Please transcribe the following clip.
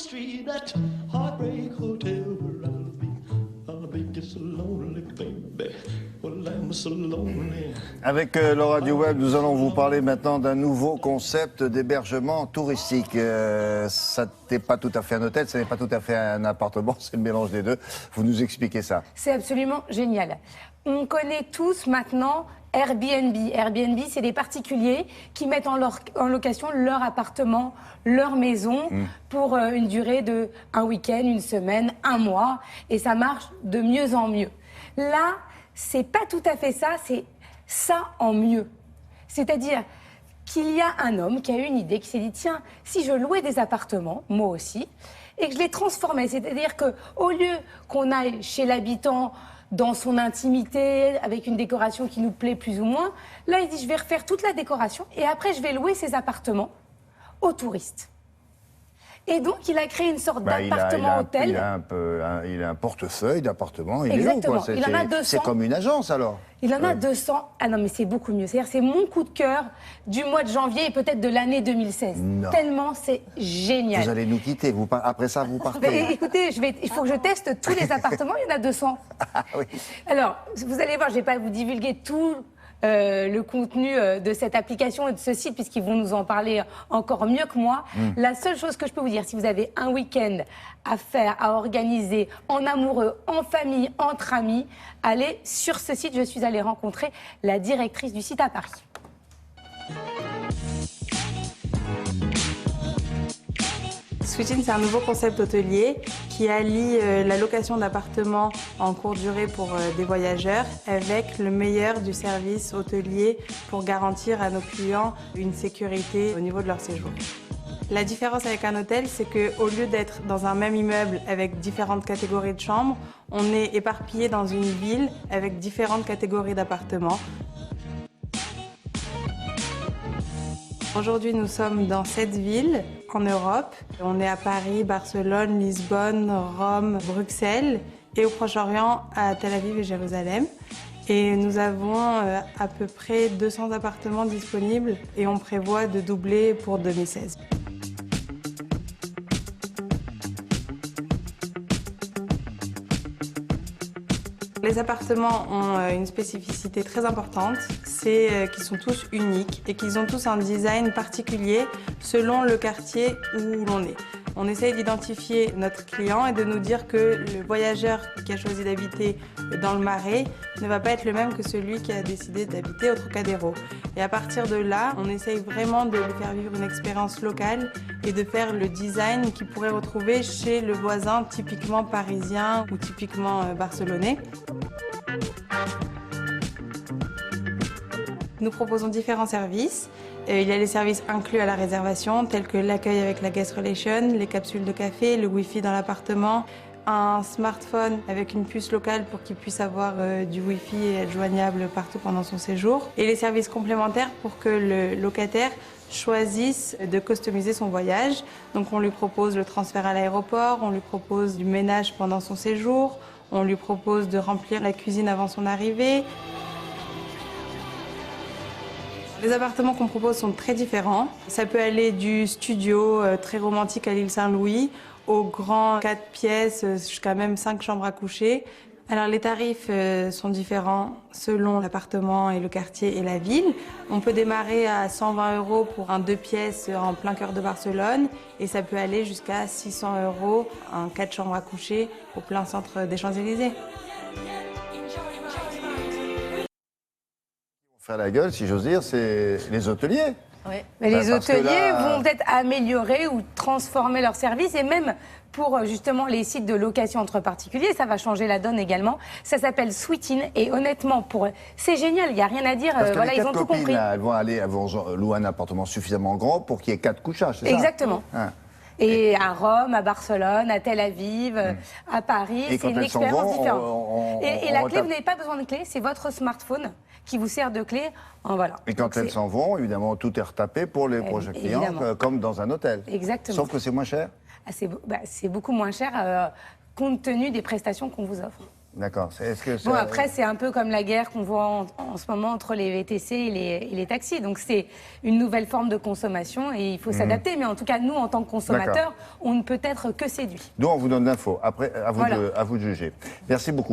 street, that heartbreak hotel where I'll be just so lonely, baby. Well, I'm so lonely. Avec Laura Duweb, nous allons vous parler maintenant d'un nouveau concept d'hébergement touristique. Ça n'est pas tout à fait un hôtel, ce n'est pas tout à fait un appartement, c'est le mélange des deux. Vous nous expliquez ça. C'est absolument génial. On connaît tous maintenant Airbnb. Airbnb, c'est des particuliers qui mettent en location leur appartement, leur maison pour une durée de un week-end, une semaine, un mois. Et ça marche de mieux en mieux. Là, c'est pas tout à fait ça, c'est ça en mieux. C'est-à-dire qu'il y a un homme qui a eu une idée, qui s'est dit, tiens, si je louais des appartements, moi aussi, et que je les transformais, c'est-à-dire qu'au lieu qu'on aille chez l'habitant dans son intimité, avec une décoration qui nous plaît plus ou moins, là, il dit, je vais refaire toute la décoration, et après, je vais louer ces appartements aux touristes. Et donc, il a créé une sorte d'appartement-hôtel. Il a un portefeuille d'appartements. Exactement. Il en a 200. C'est comme une agence, alors. Il en a 200. Ah non, mais c'est beaucoup mieux. C'est-à-dire, c'est mon coup de cœur du mois de janvier et peut-être de l'année 2016. Non. Tellement c'est génial. Vous allez nous quitter. Après ça, vous partez. Mais écoutez, il faut que je teste tous les appartements. Il y en a 200. Ah, oui. Alors, vous allez voir, je ne vais pas vous divulguer tout le contenu de cette application et de ce site, puisqu'ils vont nous en parler encore mieux que moi. La seule chose que je peux vous dire, si vous avez un week-end à faire, à organiser, en amoureux, en famille, entre amis, allez sur ce site. Je suis allée rencontrer la directrice du site à Paris. Switch-in, c'est un nouveau concept hôtelier qui allie la location d'appartements en courte durée pour des voyageurs avec le meilleur du service hôtelier pour garantir à nos clients une sécurité au niveau de leur séjour. La différence avec un hôtel, c'est qu'au lieu d'être dans un même immeuble avec différentes catégories de chambres, on est éparpillé dans une ville avec différentes catégories d'appartements. Aujourd'hui, nous sommes dans 7 villes en Europe. On est à Paris, Barcelone, Lisbonne, Rome, Bruxelles et au Proche-Orient, à Tel Aviv et Jérusalem. Et nous avons à peu près 200 appartements disponibles et on prévoit de doubler pour 2016. Les appartements ont une spécificité très importante, c'est qu'ils sont tous uniques et qu'ils ont tous un design particulier selon le quartier où l'on est. On essaye d'identifier notre client et de nous dire que le voyageur qui a choisi d'habiter dans le Marais ne va pas être le même que celui qui a décidé d'habiter au Trocadéro. Et à partir de là, on essaye vraiment de lui faire vivre une expérience locale et de faire le design qu'il pourrait retrouver chez le voisin typiquement parisien ou typiquement barcelonais. Nous proposons différents services. Il y a les services inclus à la réservation, tels que l'accueil avec la guest relation, les capsules de café, le Wi-Fi dans l'appartement, un smartphone avec une puce locale pour qu'il puisse avoir du Wi-Fi et être joignable partout pendant son séjour, et les services complémentaires pour que le locataire choisisse de customiser son voyage. Donc on lui propose le transfert à l'aéroport, on lui propose du ménage pendant son séjour, on lui propose de remplir la cuisine avant son arrivée. Les appartements qu'on propose sont très différents. Ça peut aller du studio très romantique à l'île Saint-Louis aux grands 4 pièces jusqu'à même 5 chambres à coucher. Alors les tarifs sont différents selon l'appartement et le quartier et la ville. On peut démarrer à 120 € pour un 2 pièces en plein cœur de Barcelone et ça peut aller jusqu'à 600 € un 4 chambres à coucher au plein centre des Champs-Élysées. Faire la gueule, si j'ose dire, c'est les hôteliers. Oui. Mais les hôteliers vont peut-être améliorer ou transformer leurs services et même pour justement les sites de location entre particuliers, ça va changer la donne également. Ça s'appelle Switch-in et honnêtement, c'est génial, il n'y a rien à dire. Parce que voilà, les ils ont 4 tout copines, compris. là, elles vont louer un appartement suffisamment grand pour qu'il y ait 4 couchages, c'est ça? Exactement. Hein. Et à Rome, à Barcelone, à Tel Aviv, à Paris, c'est une expérience différente. Et la clé, vous n'avez pas besoin de clé, c'est votre smartphone qui vous sert de clé. Voilà. Et quand elles s'en vont, évidemment, tout est retapé pour les prochains clients, comme dans un hôtel. Exactement. Sauf que c'est moins cher. C'est beaucoup moins cher compte tenu des prestations qu'on vous offre. D'accord. Est-ce que Bon, après, c'est un peu comme la guerre qu'on voit en ce moment entre les VTC et les taxis. Donc, c'est une nouvelle forme de consommation et il faut s'adapter. Mais en tout cas, nous, en tant que consommateurs, on ne peut être que séduits. Nous, on vous donne l'info. Après, à vous, Voilà. à vous de juger. Merci beaucoup.